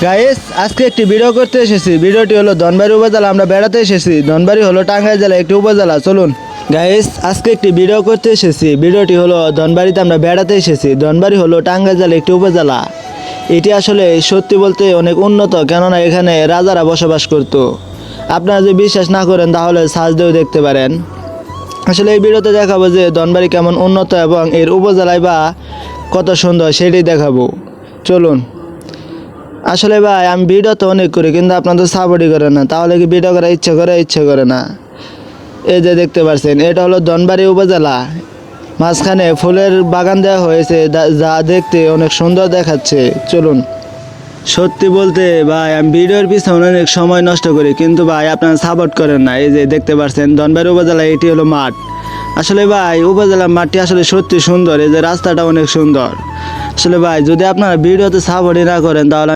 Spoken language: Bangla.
গাইস আজকে একটি ভিডিও করতে এসেছি। ভিডিওটি হলো ধনবাড়ি উপজেলা, আমরা বেড়াতে এসেছি। ধনবাড়ি হলো টাঙ্গাইল জেলা একটি উপজেলা। চলুন গাইস আজকে একটি ভিডিও করতে এসেছি। ভিডিওটি হলো ধনবাড়িতে আমরা বেড়াতে এসেছি। ধনবাড়ি হলো টাঙ্গাইল জেলা একটি উপজেলা। এটি আসলে সত্যি বলতে অনেক উন্নত, কেননা এখানে রাজারা বসবাস করত। আপনারা যদি বিশ্বাস না করেন তাহলে সার্চ দিয়েও দেখতে পারেন। আসলে এই ভিডিওতে দেখাবো যে ধনবাড়ি কেমন উন্নত এবং এর উপজেলায় বা কত সুন্দর সেটাই দেখাবো। চলুন। আসলে ভাই আমি ভিডিও তো অনেক করি, কিন্তু আপনাদের সাপোর্টই করে না, তাহলে কি ভিডিও করার ইচ্ছে করে না। এই যে দেখতে পাচ্ছেন, এটা হলো ধনবাড়ি উপজেলা। মাঝখানে ফুলের বাগান দেওয়া হয়েছে, যা দেখতে অনেক সুন্দর দেখাচ্ছে। চলুন। সত্যি বলতে ভাই আমি ভিডিওর পিছনে অনেক সময় নষ্ট করি, কিন্তু ভাই আপনারা সাপোর্ট করেন না। এই যে দেখতে পাচ্ছেন ধনবাড়ি উপজেলা, এটি হলো মাঠ। আসলে ভাই উপজেলার মাঠটি আসলে সত্যি সুন্দর। এই যে রাস্তাটা অনেক সুন্দর। আসলে ভাই যদি আপনারা ভিডিওতে সাপোর্টই না করেন তাহলে